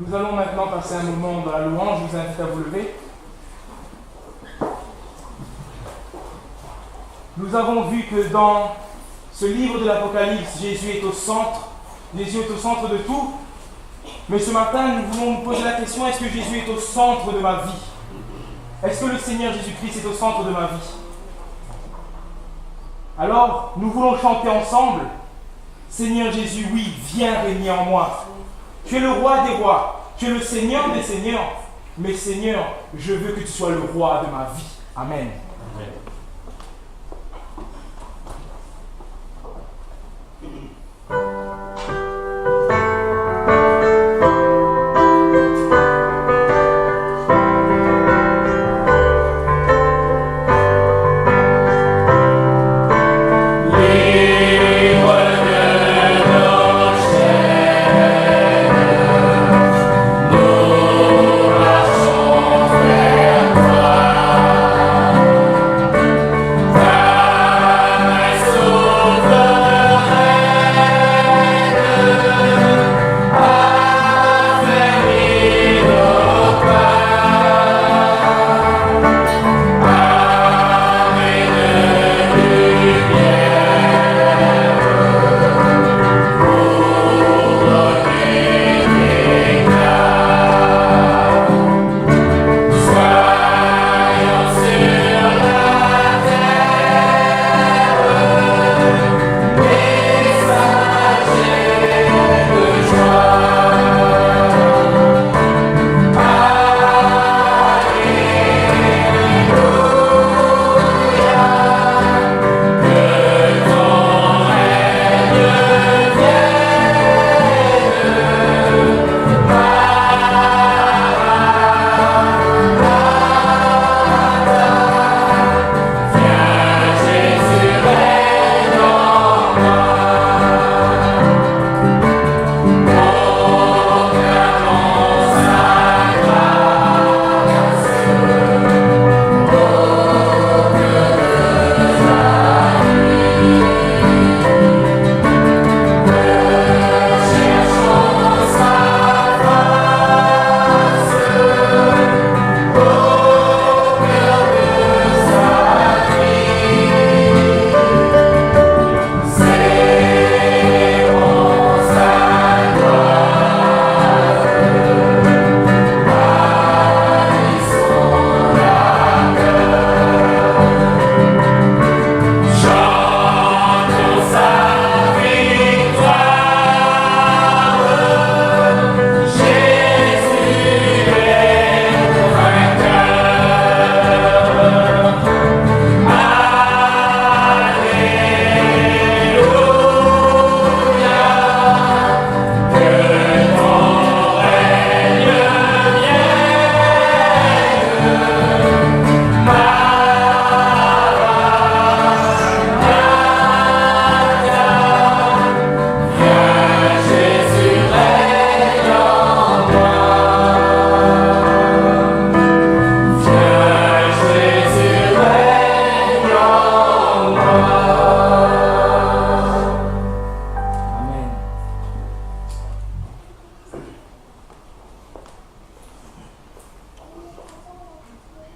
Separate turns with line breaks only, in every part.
Nous allons maintenant passer un moment dans la louange. Je vous invite à vous lever. Nous avons vu que dans ce livre de l'Apocalypse, Jésus est au centre. Jésus est au centre de tout. Mais ce matin, nous voulons nous poser la question, est-ce que Jésus est au centre de ma vie? Est-ce que le Seigneur Jésus-Christ est au centre de ma vie? Alors, nous voulons chanter ensemble. Seigneur Jésus, oui, viens régner en moi. Tu es le roi des rois, tu es le Seigneur des seigneurs. Mais Seigneur, je veux que tu sois le roi de ma vie. Amen. Amen.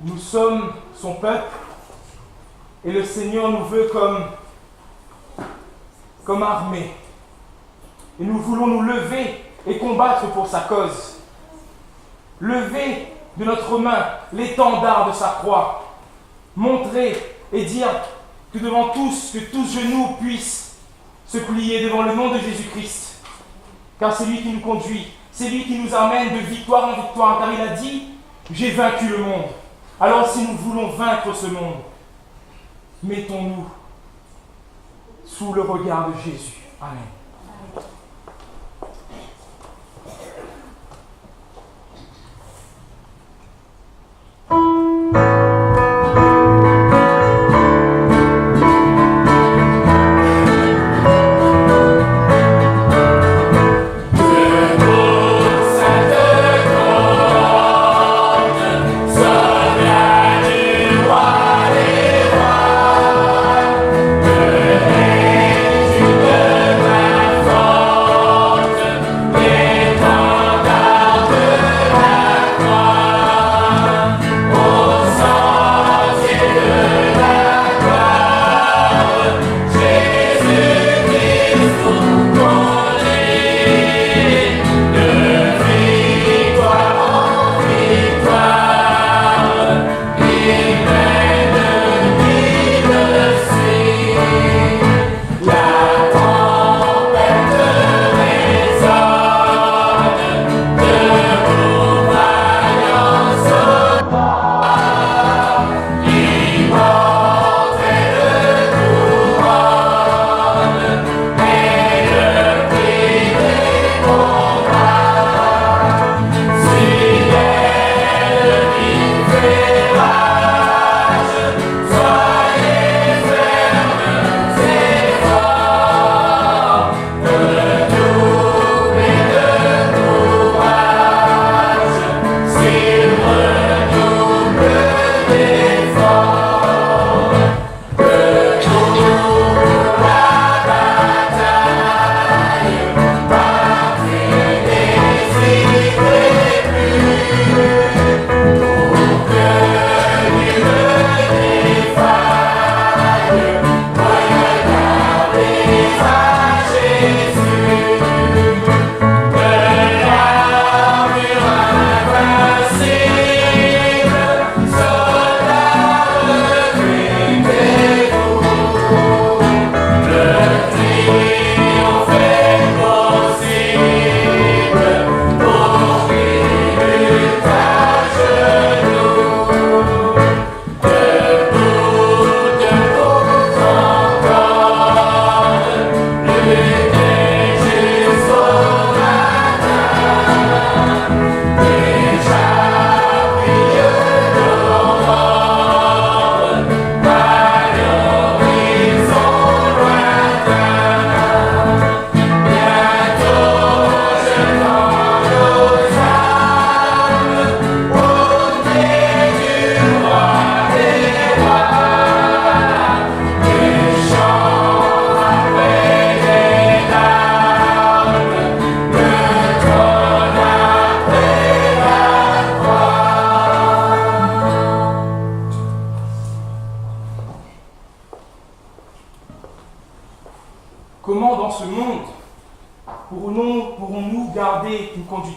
Nous sommes son peuple et le Seigneur nous veut comme armée. Et nous voulons nous lever et combattre pour sa cause. Lever de notre main l'étendard de sa croix. Montrer et dire que devant tous, que tous genoux puissent se plier devant le nom de Jésus-Christ. Car c'est lui qui nous conduit, c'est lui qui nous amène de victoire en victoire. Car il a dit, j'ai vaincu le monde. Alors si nous voulons vaincre ce monde, mettons-nous sous le regard de Jésus. Amen.
Bye.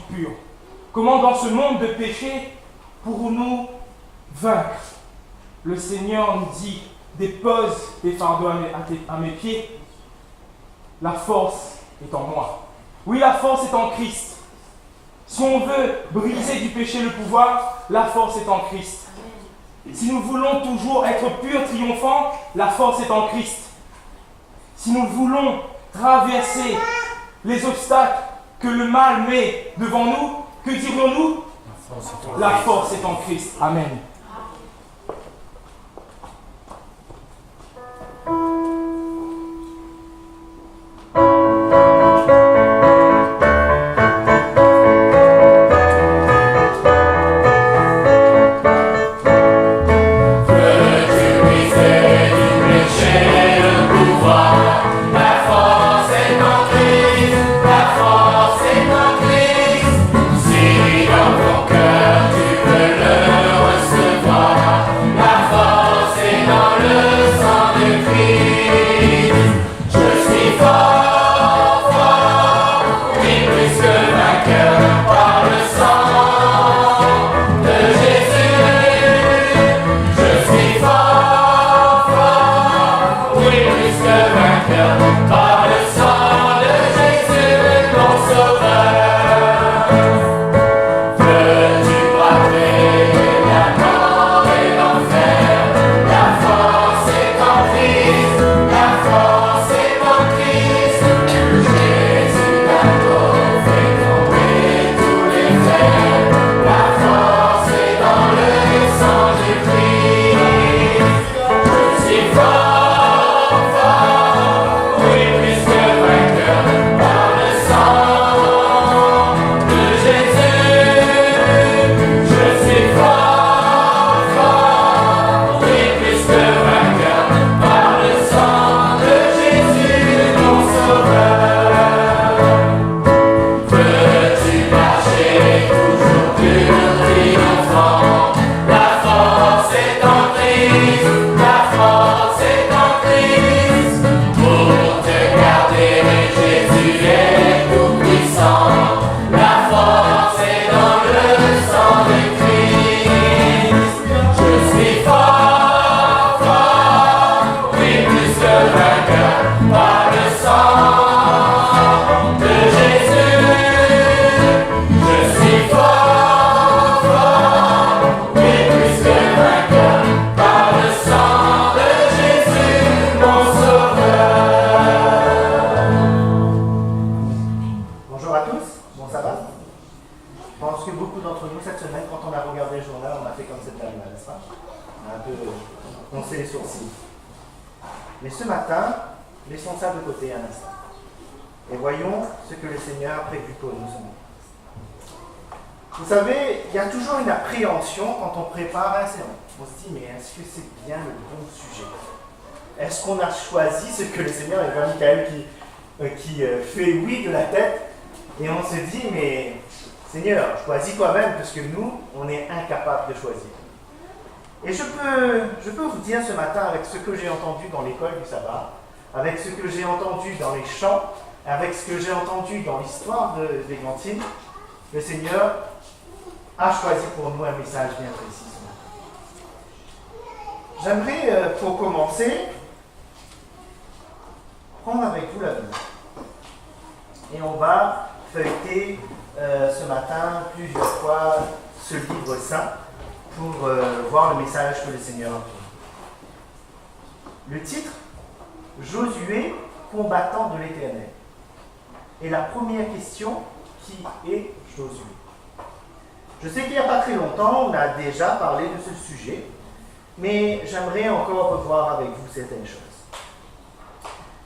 pur? Comment dans ce monde de péché pourrons-nous vaincre? Le Seigneur nous dit, dépose tes fardeaux à mes pieds. La force est en moi. Oui, la force est en Christ. Si on veut briser du péché le pouvoir, la force est en Christ. Si nous voulons toujours être purs, triomphants, la force est en Christ. Si nous voulons traverser les obstacles que le mal met devant nous, que dirions-nous? La force est en Christ. Amen.
Mais ce matin, laissons ça de côté un instant. Et voyons ce que le Seigneur a prévu pour nous. Vous savez, il y a toujours une appréhension quand on prépare un sermon. On se dit, mais est-ce que c'est bien le bon sujet? Est-ce qu'on a choisi ce que le Seigneur, et bien Michael qui fait oui de la tête, et on se dit, mais Seigneur, choisis toi-même, parce que nous, on est incapables de choisir. Et je peux vous dire ce matin, avec ce que j'ai entendu dans l'école du sabbat, avec ce que j'ai entendu dans les chants, avec ce que j'ai entendu dans l'histoire d'Églantine, le Seigneur a choisi pour nous un message bien précis. J'aimerais, pour commencer, prendre avec vous la Bible. Et on va feuilleter ce matin plusieurs fois ce livre saint pour voir le message que le Seigneur a donné. Le titre, Josué, combattant de l'Éternel. Et la première question, qui est Josué? Je sais qu'il n'y a pas très longtemps, on a déjà parlé de ce sujet, mais j'aimerais encore revoir avec vous certaines choses.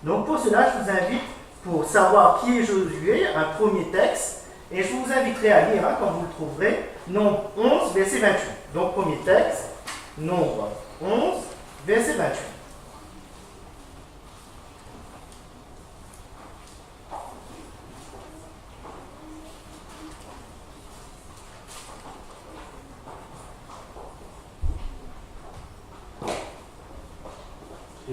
Donc pour cela, je vous invite, pour savoir qui est Josué, un premier texte, et je vous inviterai à lire, quand vous le trouverez, Nombre 11, verset 28. Donc premier texte, Nombre 11, verset 28.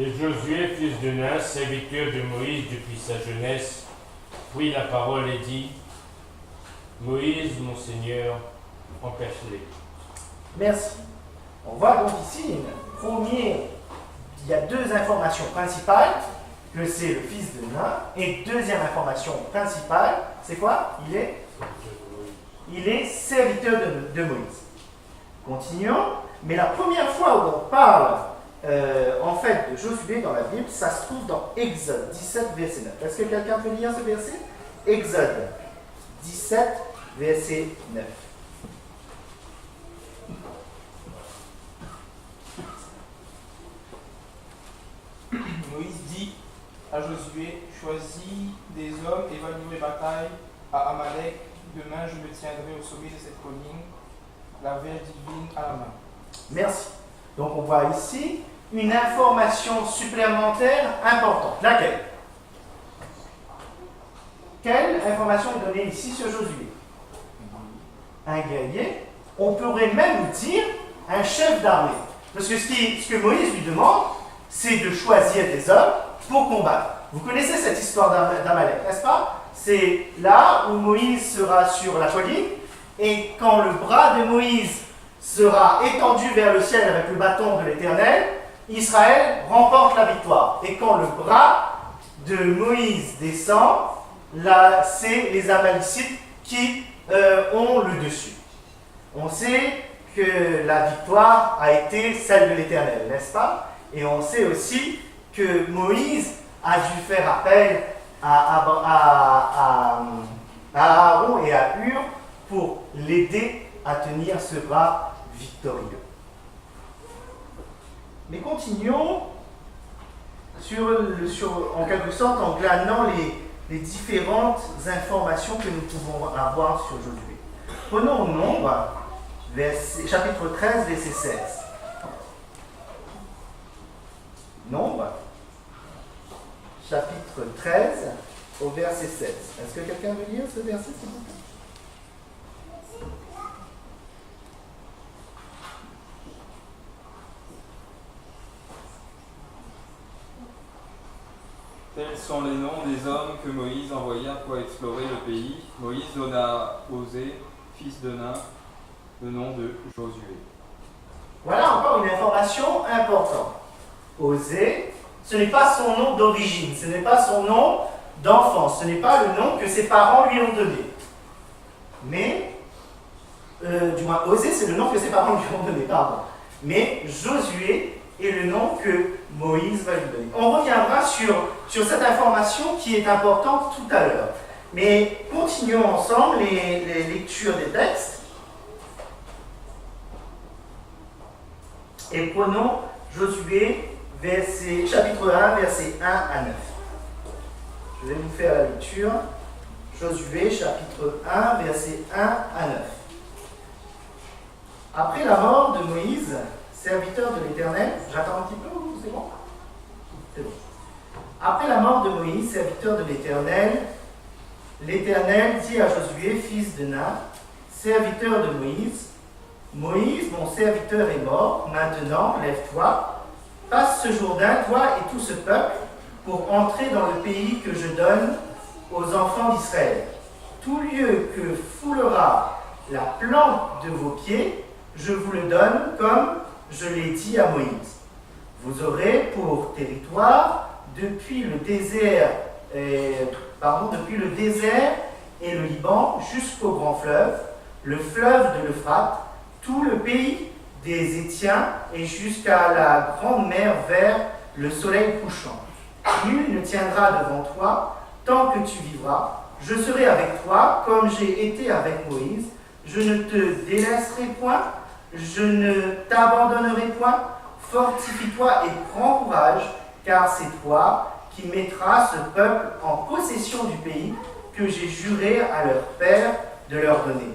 Et Josué, fils de Nun, serviteur de Moïse depuis sa jeunesse, prit la parole et dit: Moïse, mon Seigneur, empêche-les.
Merci. On voit donc ici il y a deux informations principales, que c'est le fils de Nun, et deuxième information principale, c'est quoi? Il est serviteur de Moïse. Continuons, mais la première fois où on parle en fait de Josué dans la Bible, ça se trouve dans Exode 17, verset 9. Est-ce que quelqu'un peut lire ce verset? Exode 17, verset 9.
Moïse dit à Josué, choisis des hommes et va livrer bataille à Amalek. Demain, je me tiendrai au sommet de cette colline, la verge divine à la main.
Merci. Donc on voit ici une information supplémentaire importante. Laquelle? Quelle information est donnée ici sur Josué? Un guerrier. On pourrait même dire un chef d'armée. Parce que ce que Moïse lui demande, c'est de choisir des hommes pour combattre. Vous connaissez cette histoire d'Amalek, n'est-ce pas? C'est là où Moïse sera sur la colline, et quand le bras de Moïse sera étendu vers le ciel avec le bâton de l'Éternel, Israël remporte la victoire. Et quand le bras de Moïse descend, là, c'est les Amalécites qui ont le dessus. On sait que la victoire a été celle de l'Éternel, n'est-ce pas? Et on sait aussi que Moïse a dû faire appel à Aaron et à Hur pour l'aider à tenir ce bras victorieux. Mais continuons en quelque sorte en glanant les différentes informations que nous pouvons avoir sur Josué. Prenons Nombre, chapitre 13, verset 16. Nombre, chapitre 13, au verset 16. Est-ce que quelqu'un veut lire ce verset, s'il vous plaît?
Tels sont les noms des hommes que Moïse envoya pour explorer le pays. Moïse donna à Osée, fils de Nun, le nom de Josué.
Voilà encore une information importante. Osée, ce n'est pas son nom d'origine, ce n'est pas son nom d'enfance, ce n'est pas le nom que ses parents lui ont donné. Mais, du moins, Osée, c'est le nom que ses parents lui ont donné, pardon. Mais Josué est le nom que Moïse va lui donner. On reviendra sur cette information qui est importante tout à l'heure. Mais continuons ensemble les lectures des textes. Et prenons Josué, chapitre 1, versets 1 à 9. Je vais vous faire la lecture. Josué, chapitre 1, versets 1 à 9. Après la mort de Moïse, serviteur de l'Éternel, j'attends un petit peu, c'est bon? C'est bon. Après la mort de Moïse, serviteur de l'Éternel, l'Éternel dit à Josué, fils de Nun, serviteur de Moïse, Moïse, mon serviteur est mort, maintenant lève-toi, passe ce Jourdain, toi et tout ce peuple, pour entrer dans le pays que je donne aux enfants d'Israël. Tout lieu que foulera la plante de vos pieds, je vous le donne comme je l'ai dit à Moïse. Vous aurez pour territoire depuis le désert et le Liban jusqu'au grand fleuve, le fleuve de l'Euphrate, tout le pays des Étiens et jusqu'à la grande mer vers le soleil couchant. Nul ne tiendra devant toi tant que tu vivras. Je serai avec toi comme j'ai été avec Moïse. Je ne te délaisserai point, je ne t'abandonnerai point. Fortifie-toi et prends courage, car c'est toi qui mettras ce peuple en possession du pays que j'ai juré à leur père de leur donner.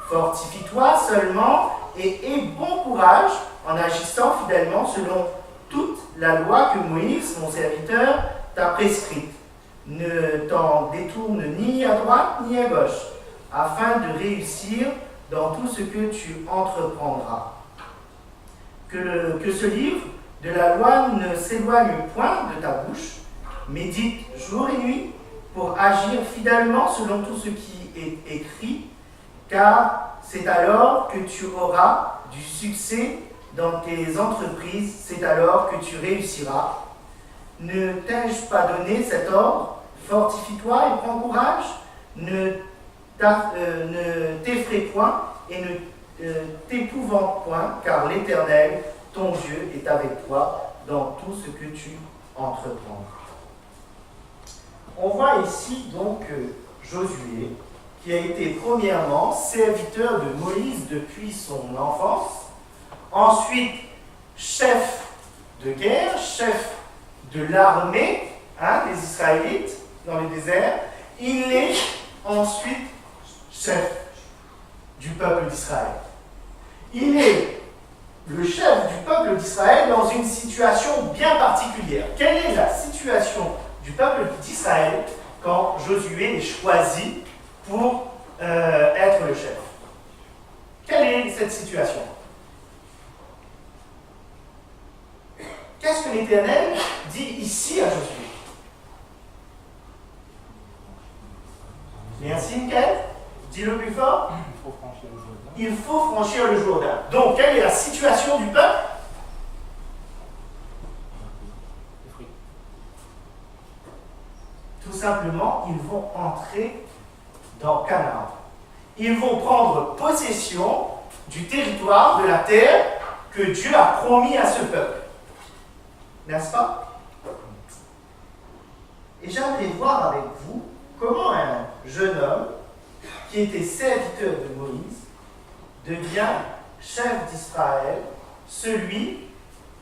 Fortifie-toi seulement et aie bon courage en agissant fidèlement selon toute la loi que Moïse, mon serviteur, t'a prescrite. Ne t'en détourne ni à droite ni à gauche, afin de réussir dans tout ce que tu entreprendras. Que ce livre de la loi ne s'éloigne point de ta bouche, médite jour et nuit pour agir fidèlement selon tout ce qui est écrit, car c'est alors que tu auras du succès dans tes entreprises, c'est alors que tu réussiras. Ne t'ai-je pas donné cet ordre? Fortifie-toi et prends courage. Ne t'effraie point et ne t'épouvante point, car l'Éternel, ton Dieu, est avec toi dans tout ce que tu entreprends. On voit ici donc Josué, qui a été premièrement serviteur de Moïse depuis son enfance, ensuite chef de guerre, chef de l'armée des Israélites dans le désert. Il est ensuite chef du peuple d'Israël. Il est le chef du peuple d'Israël dans une situation bien particulière. Quelle est la situation du peuple d'Israël quand Josué est choisi pour être le chef? Quelle est cette situation? Qu'est-ce que l'Éternel dit ici à Josué? Merci, Michael. Dis-le plus fort. Il faut franchir le Jourdain. Donc, quelle est la situation du peuple? Tout simplement, ils vont entrer dans Canaan. Ils vont prendre possession du territoire, de la terre que Dieu a promis à ce peuple. N'est-ce pas? Et j'aimerais voir avec vous comment un jeune homme qui était serviteur de Moïse devient chef d'Israël, celui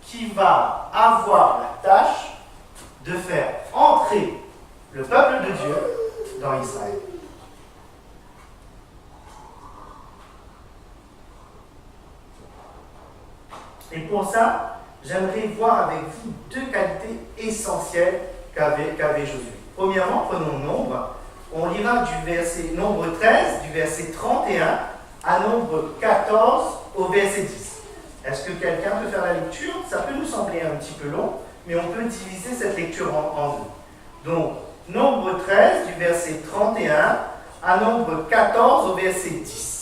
qui va avoir la tâche de faire entrer le peuple de Dieu dans Israël. Et pour ça, j'aimerais voir avec vous deux qualités essentielles qu'avait Josué. Premièrement, prenons Nombre. On lira du verset Nombre 13, du verset 31 à Nombre 14 au verset 10. Est-ce que quelqu'un peut faire la lecture? Ça peut nous sembler un petit peu long, mais on peut diviser cette lecture en deux. Donc, Nombre 13, du verset 31 à Nombre 14 au verset 10.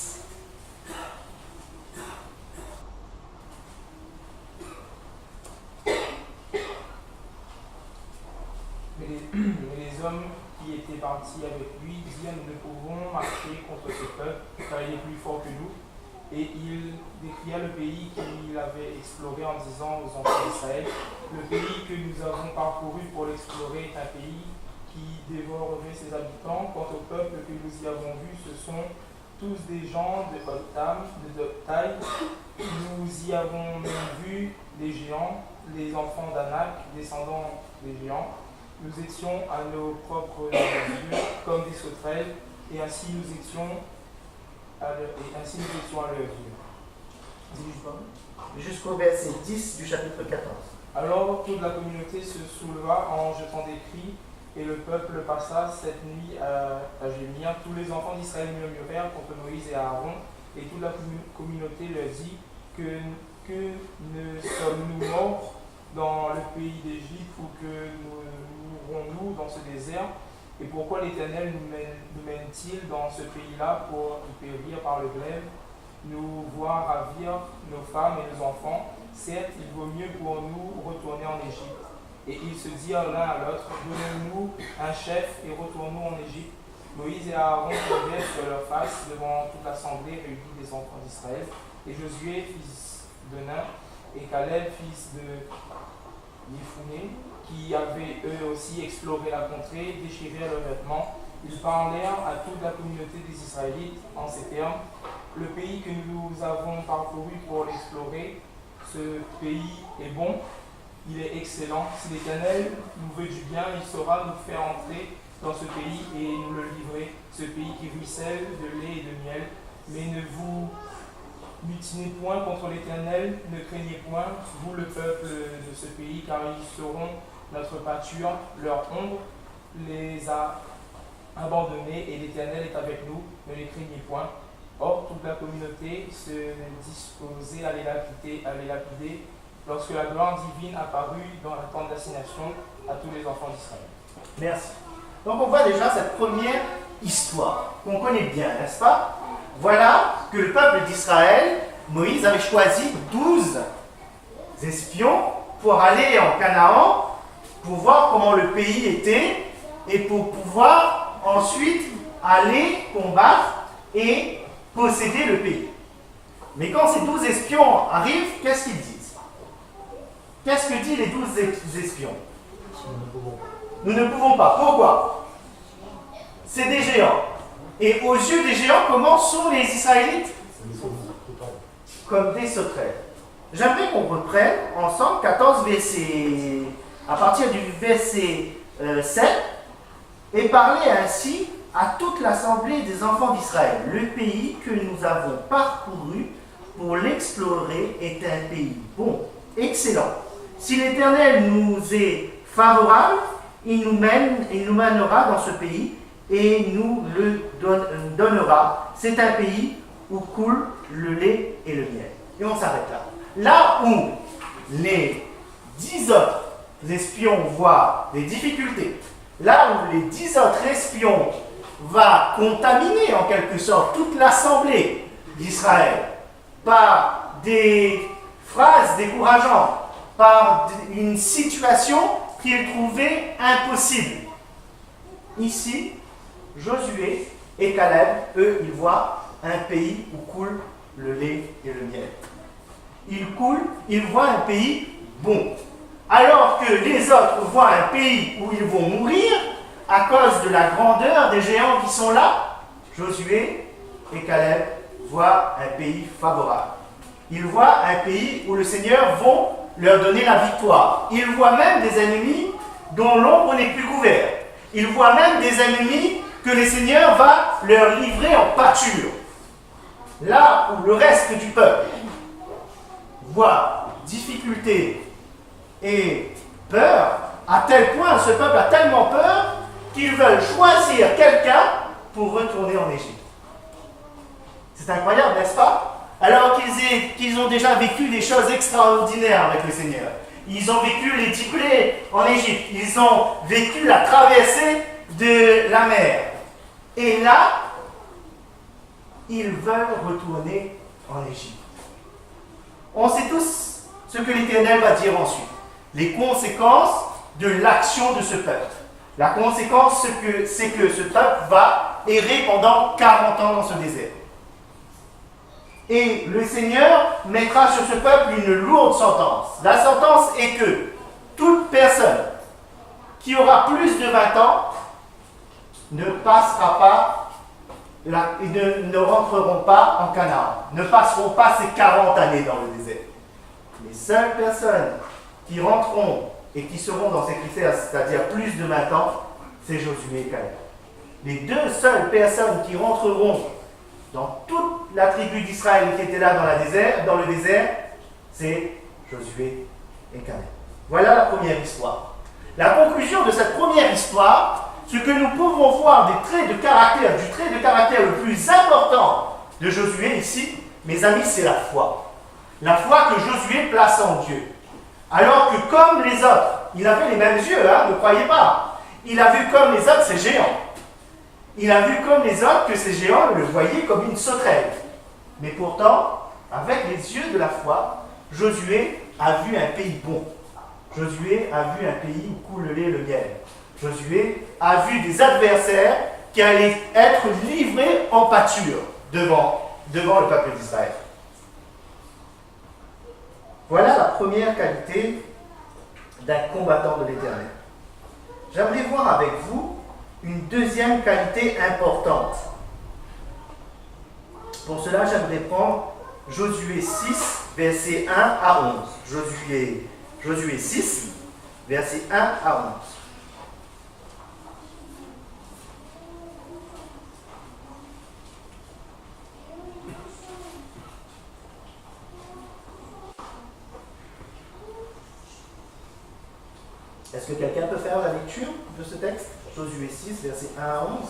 Mais les hommes qui étaient partis avec lui dirent: nous ne pouvons marcher contre ce peuple, car il est plus fort que nous. Et il décria le pays qu'il avait exploré en disant aux enfants d'Israël: le pays que nous avons parcouru pour l'explorer est un pays qui dévorerait ses habitants. Quant au peuple que nous y avons vu, ce sont tous des gens de haute taille. Nous y avons même vu des géants, les enfants d'Anak, descendants des géants. Nous étions à nos propres yeux comme des sauterelles, et ainsi nous étions à leurs yeux.
Jusqu'au verset 10 du chapitre 14.
Alors toute la communauté se souleva en jetant des cris, et le peuple passa cette nuit à gémir. Tous les enfants d'Israël murmurèrent contre Moïse et Aaron, et toute la communauté leur dit: que ne sommes-nous morts dans le pays d'Égypte, ou que mourrons-nous dans ce désert? Et pourquoi l'Éternel nous mène-t-il dans ce pays-là pour y périr par le glaive, nous voir ravir nos femmes et nos enfants? Certes, il vaut mieux pour nous retourner en Égypte. Et ils se dirent l'un à l'autre: donnez-nous un chef et retournons en Égypte. Moïse et Aaron tombèrent sur leur face devant toute l'assemblée réunie des enfants d'Israël. Et Josué, fils de Nun, et Caleb, fils de Yéphuné, qui avaient eux aussi exploré la contrée, déchirèrent leurs vêtements. Ils parlèrent à toute la communauté des Israélites en ces termes: le pays que nous avons parcouru pour l'explorer, ce pays est bon, il est excellent. Si l'Éternel nous veut du bien, il saura nous faire entrer dans ce pays et nous le livrer, ce pays qui ruisselle de lait et de miel. Mais ne vous mutinez point contre l'Éternel, ne craignez point, vous le peuple de ce pays, car ils seront notre pâture. Leur ombre les a abandonnés, et l'Éternel est avec nous, ne les craignez point. Or, toute la communauté se disposait à les lapider lorsque la gloire divine apparut dans la tente d'assignation à tous les enfants d'Israël.
Merci. Donc on voit déjà cette première histoire qu'on connaît bien, n'est-ce pas? voilà que le peuple d'Israël, Moïse avait choisi 12 espions pour aller en Canaan, pour voir comment le pays était et pour pouvoir ensuite aller combattre et posséder le pays. Mais quand ces 12 espions arrivent, qu'est-ce qu'ils disent? Qu'est-ce que disent les 12 espions? Nous ne pouvons pas. Pourquoi? C'est des géants. Et aux yeux des géants, comment sont les Israélites? Comme des sauterelles. J'aimerais qu'on reprenne ensemble 14 versets, à partir du verset 7, et parler ainsi à toute l'assemblée des enfants d'Israël. Le pays que nous avons parcouru pour l'explorer est un pays bon, excellent. Si l'Éternel nous est favorable, il nous mènera dans ce pays et nous le donnera. C'est un pays où coule le lait et le miel. Et on s'arrête là. Là où les 10 autres espions voient des difficultés, là où les 10 autres espions vont contaminer en quelque sorte toute l'assemblée d'Israël par des phrases décourageantes, par une situation qu'ils trouvaient impossible. Ici, Josué et Caleb, eux, ils voient un pays où coule le lait et le miel. Ils voient un pays bon. Alors que les autres voient un pays où ils vont mourir à cause de la grandeur des géants qui sont là, Josué et Caleb voient un pays favorable. Ils voient un pays où le Seigneur va leur donner la victoire. Ils voient même des ennemis dont l'ombre n'est plus couverte. Ils voient même des ennemis que le Seigneur va leur livrer en pâture. Là où le reste du peuple voit difficulté et peur, à tel point ce peuple a tellement peur qu'ils veulent choisir quelqu'un pour retourner en Égypte. C'est incroyable, n'est-ce pas? Alors qu'ils ont déjà vécu des choses extraordinaires avec le Seigneur. Ils ont vécu les 10 plaies en Égypte. Ils ont vécu la traversée de la mer. Et là, ils veulent retourner en Égypte. On sait tous ce que l'Éternel va dire ensuite. Les conséquences de l'action de ce peuple. La conséquence, c'est que ce peuple va errer pendant 40 ans dans ce désert. Et le Seigneur mettra sur ce peuple une lourde sentence. La sentence est que toute personne qui aura plus de 20 ans ne passera pas, ne rentreront pas en Canaan, ne passeront pas ces 40 années dans le désert. Les seules personnes qui rentreront et qui seront dans ces critères, c'est-à-dire plus de 20 ans, c'est Josué et Caleb. Les deux seules personnes qui rentreront dans toute la tribu d'Israël qui était là dans le désert, c'est Josué et Caleb. Voilà la première histoire. La conclusion de cette première histoire, ce que nous pouvons voir des traits de caractère, du trait de caractère le plus important de Josué ici, mes amis, c'est la foi. La foi que Josué place en Dieu. Alors que comme les autres, il avait les mêmes yeux, ne croyez pas. Il a vu comme les autres ces géants. Il a vu comme les autres que ces géants le voyaient comme une sauterelle. Mais pourtant, avec les yeux de la foi, Josué a vu un pays bon. Josué a vu un pays où coule le lait et le miel. Josué a vu des adversaires qui allaient être livrés en pâture devant le peuple d'Israël. Voilà la première qualité d'un combattant de l'Éternel. J'aimerais voir avec vous une deuxième qualité importante. Pour cela, j'aimerais prendre Josué 6, versets 1 à 11. Josué 6, versets 1 à 11. Est-ce que quelqu'un peut faire la lecture de ce texte? Josué 6, versets 1 à 11.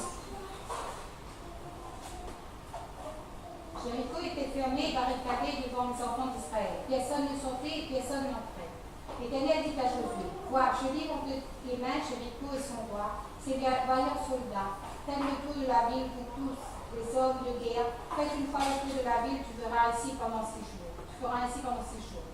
Jéricho était fermé et barricadé devant les enfants d'Israël. Personne ne sortait et personne n'entrait. L'Éternel dit à Josué, vois, je livre entre tes mains Jéricho et son roi, ses vaillants soldats. Ferme le tour de la ville pour tous les hommes de guerre. Faites une fois le tour de la ville, tu feras ainsi pendant 6 jours.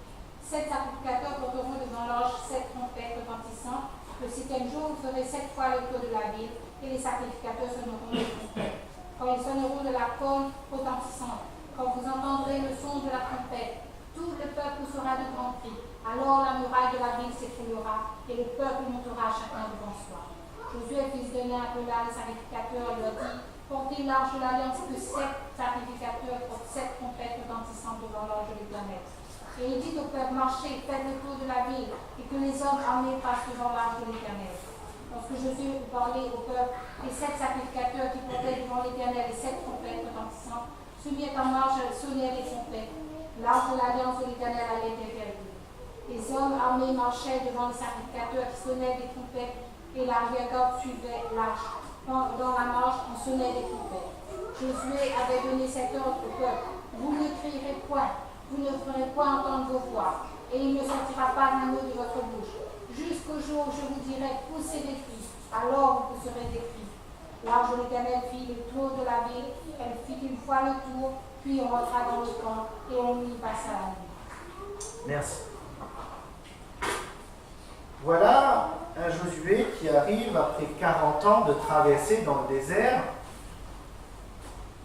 7 sacrificateurs porteront devant l'ange 7 trompettes retentissantes. Le 7e jour, vous ferez 7 fois le tour de la ville, et les sacrificateurs sonneront les trompettes. Quand ils sonneront de la corne retentissante, quand vous entendrez le son de la trompette, tout le peuple poussera de grands cris. Alors la muraille de la ville s'écroulera, et le peuple montera chacun devant soi. Josué, fils de Nun, appela les sacrificateurs et leur dit: portez l'arche de l'alliance que 7 sacrificateurs portent 7 trompettes retentissantes devant l'ange de l'Éternel. Et il dit au peuple: marchez, faites le tour de la ville, et que les hommes armés passent devant l'arche de l'Éternel. Lorsque Josué eut parlé au peuple, les 7 sacrificateurs qui portaient devant l'Éternel les 7 trompettes retentissantes se mirent en marche et sonnaient les trompettes. L'arche de l'alliance de l'Éternel allait derrière eux. Les hommes armés marchaient devant les sacrificateurs qui sonnaient des trompettes, et l'arrière-garde suivait l'arche. Dans la marche, on sonnait des trompettes. Josué avait donné cet ordre au peuple: vous ne crierez point, vous ne ferez point entendre vos voix, et il ne sortira pas un mot de votre bouche, jusqu'au jour où je vous dirai: poussez des cris, alors vous pousserez des cris. L'arche de l'Éternel fit le tour de la ville, elle fit une fois le tour, puis on rentra dans le camp, et on y passa la nuit.
Merci. Voilà un Josué qui arrive après 40 ans de traversée dans le désert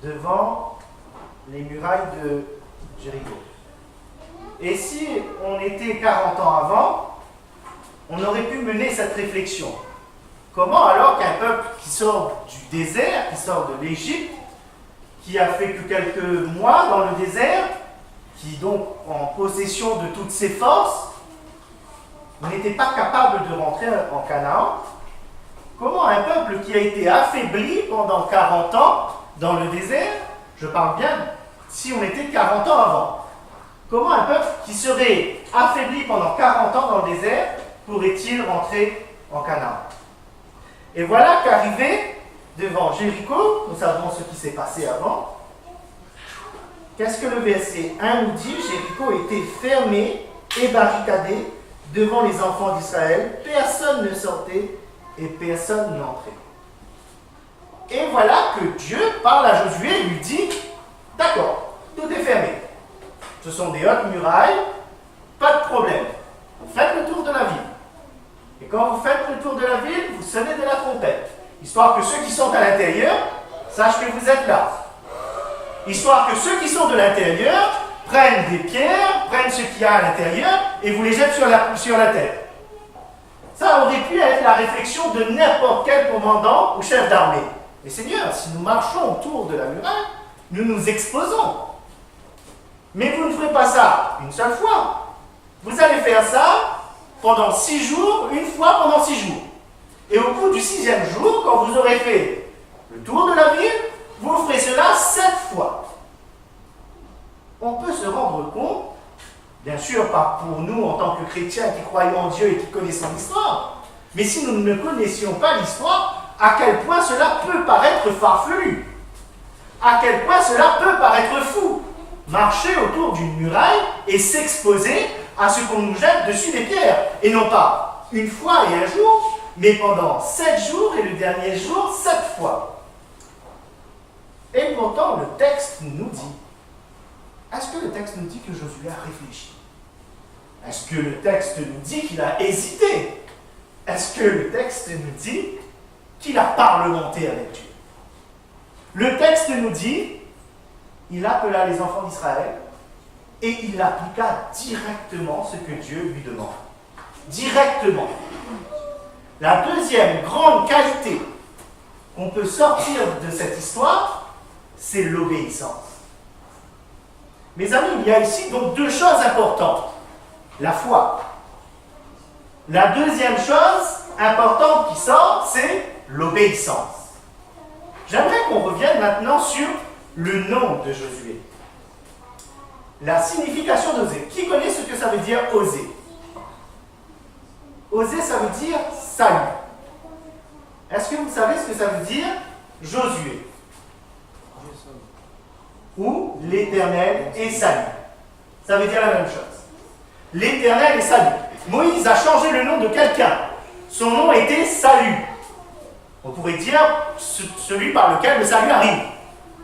devant les murailles de Jéricho. Et si on était 40 ans avant, on aurait pu mener cette réflexion. Comment alors qu'un peuple qui sort du désert, qui sort de l'Égypte, qui a fait que quelques mois dans le désert, qui donc en possession de toutes ses forces, n'était pas capable de rentrer en Canaan? Comment un peuple qui a été affaibli pendant 40 ans dans le désert, je parle bien si on était 40 ans avant, comment un peuple qui serait affaibli pendant 40 ans dans le désert pourrait-il rentrer en Canaan? Et voilà qu'arrivé devant Jéricho, nous savons ce qui s'est passé avant. Qu'est-ce que le verset 1 nous dit? Jéricho était fermé et barricadé devant les enfants d'Israël, personne ne sortait et personne n'entrait. Et voilà que Dieu parle à Josué et lui dit: d'accord, tout est fermé. Ce sont des hautes murailles, pas de problème. Faites le tour de la ville. Et quand vous faites le tour de la ville, vous sonnez de la trompette, histoire que ceux qui sont à l'intérieur sachent que vous êtes là. Histoire que ceux qui sont de l'intérieur prennent des pierres, prennent ce qu'il y a à l'intérieur et vous les jettent sur la tête. Ça aurait pu être la réflexion de n'importe quel commandant ou chef d'armée. Mais Seigneur, si nous marchons autour de la muraille, nous nous exposons. Mais vous ne ferez pas ça une seule fois. Vous allez faire ça pendant 6 jours, une fois pendant 6 jours. Et au bout du 6e jour, quand vous aurez fait le tour de la ville, vous ferez cela 7 fois. On peut se rendre compte, bien sûr pas pour nous en tant que chrétiens qui croyons en Dieu et qui connaissons l'histoire, mais si nous ne connaissions pas l'histoire, à quel point cela peut paraître farfelu, à quel point cela peut paraître fou. Marcher autour d'une muraille et s'exposer à ce qu'on nous jette dessus des pierres, et non pas une fois et un jour, mais pendant 7 jours et le dernier jour 7 fois. Et pourtant le texte nous dit, est-ce que le texte nous dit que Josué a réfléchi? Est-ce que le texte nous dit qu'il a hésité? Est-ce que le texte nous dit qu'il a parlementé avec Dieu? Le texte nous dit, il appela les enfants d'Israël et il appliqua directement ce que Dieu lui demande. Directement. La deuxième grande qualité qu'on peut sortir de cette histoire, c'est l'obéissance. Mes amis, il y a ici donc 2 choses importantes. La foi. La deuxième chose importante qui sort, c'est l'obéissance. J'aimerais qu'on revienne maintenant sur le nom de Josué. La signification d'oser. Qui connaît ce que ça veut dire oser? Oser, ça veut dire salut. Est-ce que vous savez ce que ça veut dire Josué? Ou l'Éternel est salut. Ça veut dire la même chose. L'Éternel est salut. Moïse a changé le nom de quelqu'un. Son nom était Salut. On pourrait dire celui par lequel le salut arrive.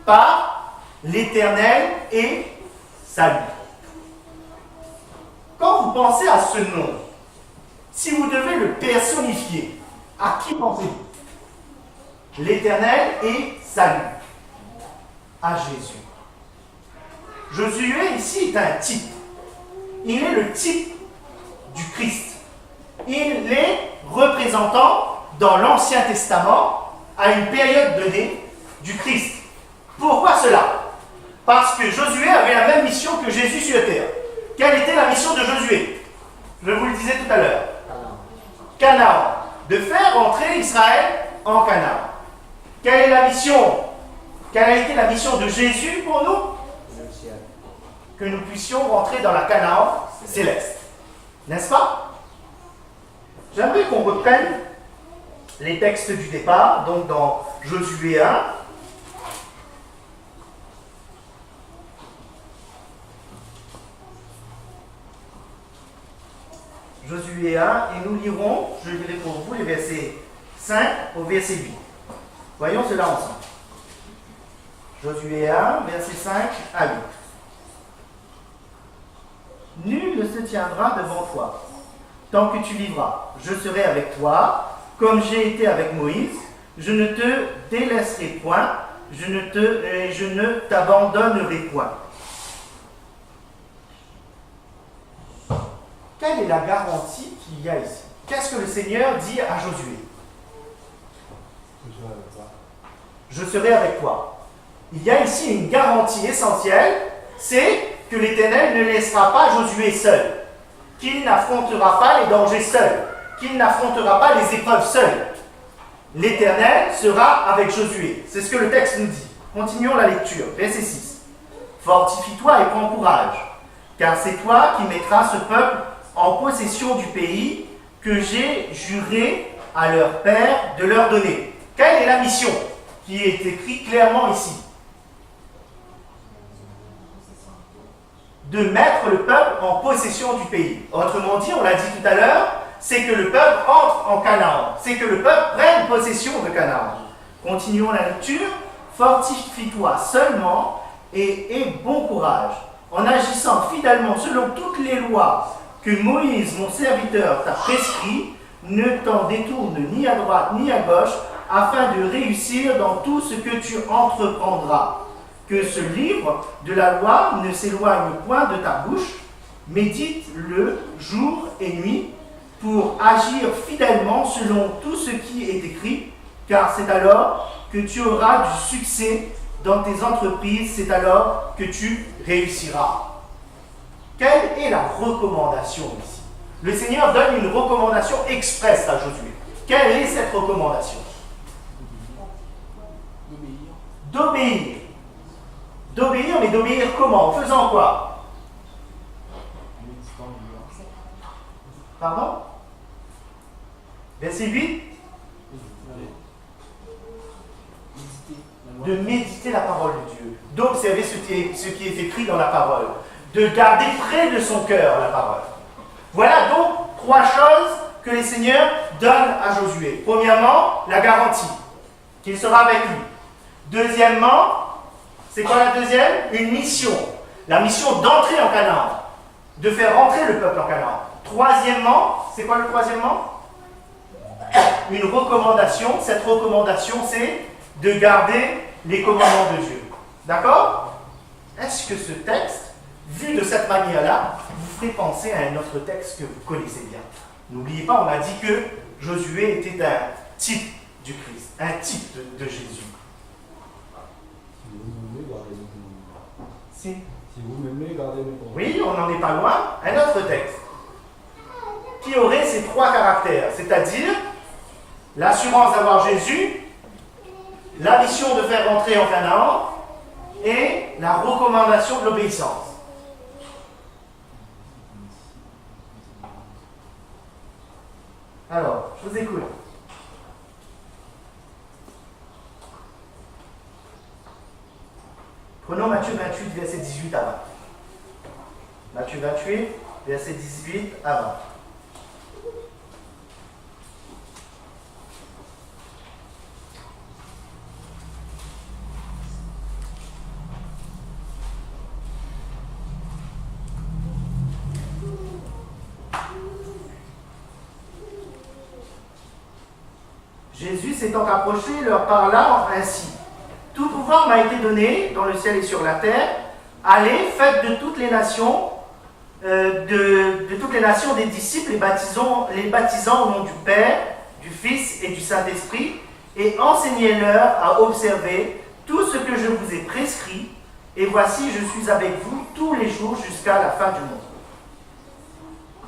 par l'Éternel et salut. Quand vous pensez à ce nom, si vous devez le personnifier, à qui pensez-vous? L'Éternel et salut. À Jésus. Josué ici est un type. Il est le type du Christ. Il est représentant dans l'Ancien Testament à une période donnée du Christ. Pourquoi cela? Parce que Josué avait la même mission que Jésus sur la terre. Quelle était la mission de Josué? Je vous le disais tout à l'heure. Canaan. De faire entrer Israël en Canaan. Quelle est la mission? Quelle a été la mission de Jésus pour nous? Que nous puissions rentrer dans la Canaan céleste. N'est-ce pas? J'aimerais qu'on reprenne les textes du départ, donc dans Josué 1. Josué 1, et nous lirons, je lirai pour vous, les versets 5 au verset 8. Voyons cela ensemble. Josué 1, verset 5 à 8. Nul ne se tiendra devant toi tant que tu vivras. Je serai avec toi, comme j'ai été avec Moïse. Je ne te délaisserai point, je ne t'abandonnerai point. Quelle est la garantie qu'il y a ici? Qu'est-ce que le Seigneur dit à Josué? Je serai avec toi. Il y a ici une garantie essentielle, c'est que l'Éternel ne laissera pas Josué seul, qu'il n'affrontera pas les dangers seul, qu'il n'affrontera pas les épreuves seul. L'Éternel sera avec Josué. C'est ce que le texte nous dit. Continuons la lecture. Verset 6. Fortifie-toi et prends courage, car c'est toi qui mettras ce peuple en possession du pays que j'ai juré à leur père de leur donner. Quelle est la mission qui est écrite clairement ici? De mettre le peuple en possession du pays. Autrement dit, on l'a dit tout à l'heure, c'est que le peuple entre en Canaan. C'est que le peuple prenne possession de Canaan. Continuons la lecture. Fortifie-toi seulement et aie bon courage, en agissant fidèlement selon toutes les lois que Moïse, mon serviteur, t'a prescrit. Ne t'en détourne ni à droite ni à gauche, afin de réussir dans tout ce que tu entreprendras. Que ce livre de la loi ne s'éloigne point de ta bouche, médite-le jour et nuit pour agir fidèlement selon tout ce qui est écrit, car c'est alors que tu auras du succès dans tes entreprises, c'est alors que tu réussiras. Quelle est la recommandation ici? Le Seigneur donne une recommandation expresse à Josué. Quelle est cette recommandation? D'obéir. D'obéir, mais d'obéir comment? En faisant quoi? Pardon? Verset 8. De méditer la parole de Dieu. D'observer ce qui est écrit dans la parole. De garder près de son cœur la parole. Voilà donc trois choses que les seigneurs donnent à Josué. Premièrement, la garantie qu'il sera avec lui. Deuxièmement, c'est quoi la deuxième? Une mission. La mission d'entrer en Canaan. De faire rentrer le peuple en Canaan. Troisièmement, c'est quoi le troisièmement? Une recommandation. Cette recommandation, c'est de garder les commandements de Dieu. D'accord? Est-ce que ce texte, vu de cette manière-là, vous ferait penser à un autre texte que vous connaissez bien? N'oubliez pas, on a dit que Josué était un type du Christ, un type de Jésus. Si vous m'aimez, gardez mes commandements. Oui, on n'en est pas loin. Un autre texte qui aurait ces trois caractères, c'est-à-dire l'assurance d'avoir Jésus, la mission de faire rentrer en Canaan et la recommandation de l'obéissance. Alors, je vous écoute. Prenons Matthieu 28, verset 18 à 20. Matthieu 28, verset 18 à 20. s'étant approché, leur parla ainsi. Tout pouvoir m'a été donné dans le ciel et sur la terre. Allez, faites de toutes les nations, des disciples, les baptisant au nom du Père, du Fils et du Saint-Esprit, et enseignez-leur à observer tout ce que je vous ai prescrit. Et voici, je suis avec vous tous les jours jusqu'à la fin du monde.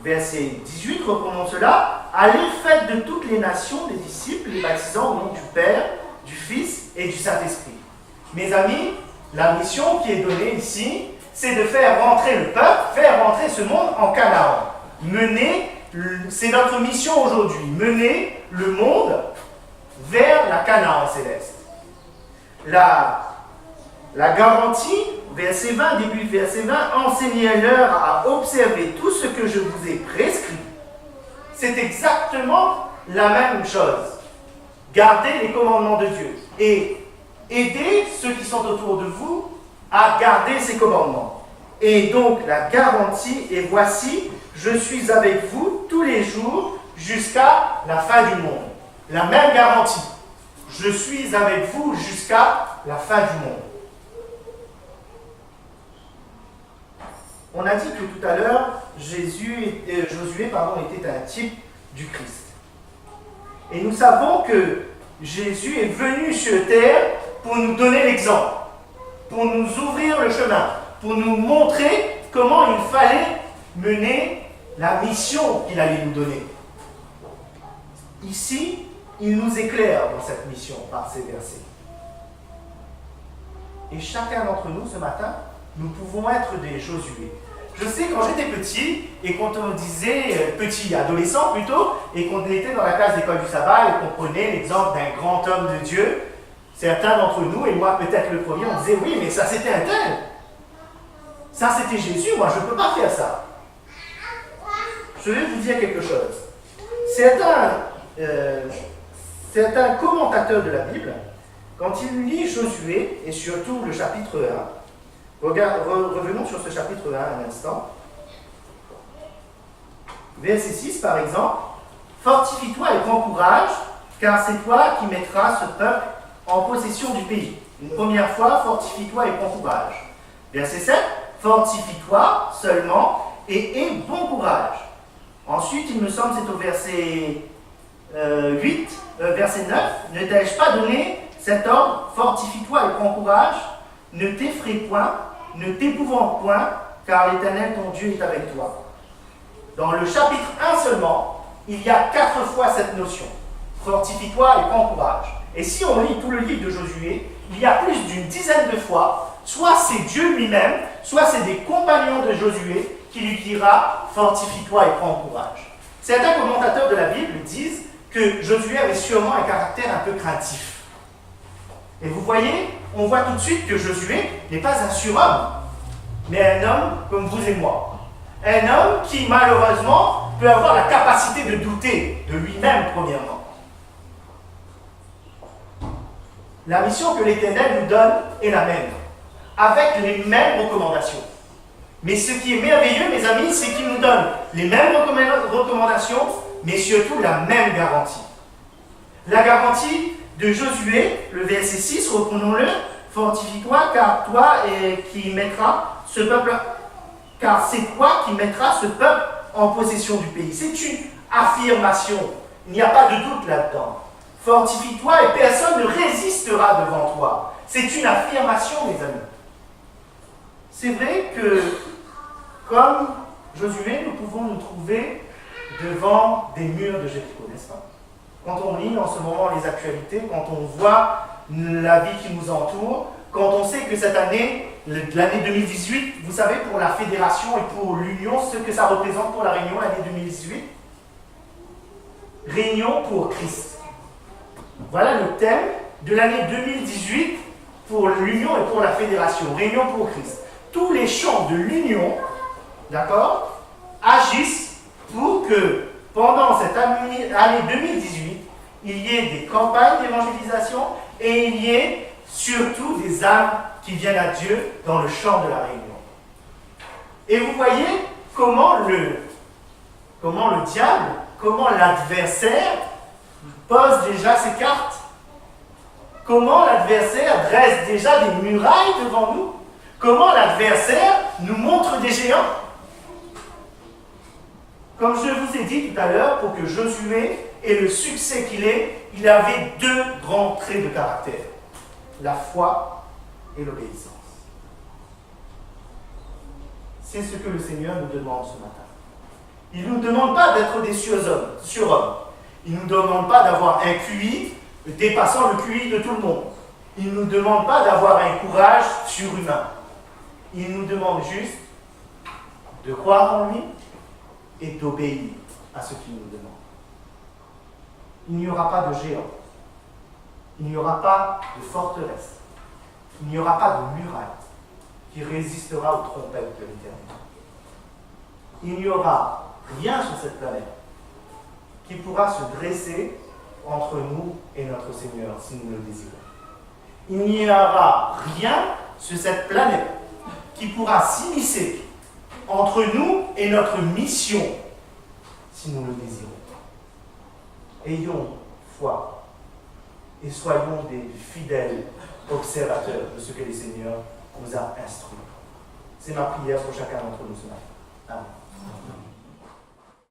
Verset 18, reprenons cela. Allez, faites de toutes les nations des disciples, les baptisant au nom du Père, du Fils et du Saint-Esprit. Mes amis, la mission qui est donnée ici, c'est de faire rentrer le peuple, faire rentrer ce monde en Canaan. C'est notre mission aujourd'hui, mener le monde vers la Canaan céleste. La garantie, verset 20, début de verset 20, enseignez-leur à observer tout ce que je vous ai prescrit. C'est exactement la même chose. Gardez les commandements de Dieu et aidez ceux qui sont autour de vous à garder ces commandements. Et donc la garantie est voici, je suis avec vous tous les jours jusqu'à la fin du monde. La même garantie. Je suis avec vous jusqu'à la fin du monde. On a dit que tout à l'heure, Josué était un type du Christ. Et nous savons que Jésus est venu sur terre pour nous donner l'exemple, pour nous ouvrir le chemin, pour nous montrer comment il fallait mener la mission qu'il allait nous donner. Ici, il nous éclaire dans cette mission par ces versets. Et chacun d'entre nous, ce matin, nous pouvons être des Josué. Je sais, quand j'étais petit, et quand on disait, petit adolescent plutôt, et qu'on était dans la classe d'école du sabbat, et qu'on prenait l'exemple d'un grand homme de Dieu, certains d'entre nous, et moi peut-être le premier, on disait, oui, mais ça c'était un tel. Ça c'était Jésus, moi je ne peux pas faire ça. Je vais vous dire quelque chose. Certains commentateurs de la Bible, quand ils lisent Josué, et surtout le chapitre 1, revenons sur ce chapitre 1 un instant. Verset 6 par exemple. Fortifie-toi et prends courage, car c'est toi qui mettras ce peuple en possession du pays. Une première fois, fortifie-toi et prends courage. Verset 7. Fortifie-toi seulement et aie bon courage. Ensuite, il me semble, c'est au verset 9. Ne t'ai-je pas donné cet ordre? Fortifie-toi et prends courage. Ne t'effraie point, ne t'épouvante point, car l'Éternel ton Dieu est avec toi. Dans le chapitre 1 seulement, il y a 4 fois cette notion. Fortifie-toi et prends courage. Et si on lit tout le livre de Josué, il y a plus d'une dizaine de fois, soit c'est Dieu lui-même, soit c'est des compagnons de Josué qui lui dira « Fortifie-toi et prends courage ». Certains commentateurs de la Bible disent que Josué avait sûrement un caractère un peu craintif. Et vous voyez, on voit tout de suite que Josué n'est pas un surhomme, mais un homme comme vous et moi. Un homme qui, malheureusement, peut avoir la capacité de douter de lui-même, premièrement. La mission que l'Éternel nous donne est la même, avec les mêmes recommandations. Mais ce qui est merveilleux, mes amis, c'est qu'il nous donne les mêmes recommandations, mais surtout la même garantie. La garantie de Josué, le verset 6, reprenons-le. Fortifie-toi, car c'est toi qui mettras ce peuple en possession du pays. C'est une affirmation. Il n'y a pas de doute là-dedans. Fortifie-toi et personne ne résistera devant toi. C'est une affirmation, mes amis. C'est vrai que, comme Josué, nous pouvons nous trouver devant des murs de Jéricho, n'est-ce pas? Quand on lit en ce moment les actualités, quand on voit la vie qui nous entoure, quand on sait que cette année, l'année 2018, vous savez, pour la fédération et pour l'Union, ce que ça représente pour la Réunion, l'année 2018, Réunion pour Christ. Voilà le thème de l'année 2018 pour l'Union et pour la fédération, Réunion pour Christ. Tous les champs de l'Union, d'accord, agissent pour que pendant cette année 2018, il y ait des campagnes d'évangélisation et il y ait surtout des âmes qui viennent à Dieu dans le champ de la Réunion. Et vous voyez comment le diable, comment l'adversaire pose déjà ses cartes? Comment l'adversaire dresse déjà des murailles devant nous? Comment l'adversaire nous montre des géants? Comme je vous ai dit tout à l'heure, pour que Josué ait le succès qu'il est, il avait deux grands traits de caractère: la foi et l'obéissance. C'est ce que le Seigneur nous demande ce matin. Il ne nous demande pas d'être des surhommes. Il ne nous demande pas d'avoir un QI dépassant le QI de tout le monde. Il ne nous demande pas d'avoir un courage surhumain. Il nous demande juste de croire en lui et d'obéir à ce qu'il nous demande. Il n'y aura pas de géant. Il n'y aura pas de forteresse. Il n'y aura pas de muraille qui résistera aux trompettes de l'Éternel. Il n'y aura rien sur cette planète qui pourra se dresser entre nous et notre Seigneur si nous le désirons. Il n'y aura rien sur cette planète qui pourra s'immiscer entre nous et notre mission si nous le désirons. Ayons foi et soyons des fidèles observateurs de ce que le Seigneur nous a instruit. C'est ma prière pour chacun d'entre nous ce matin. Amen.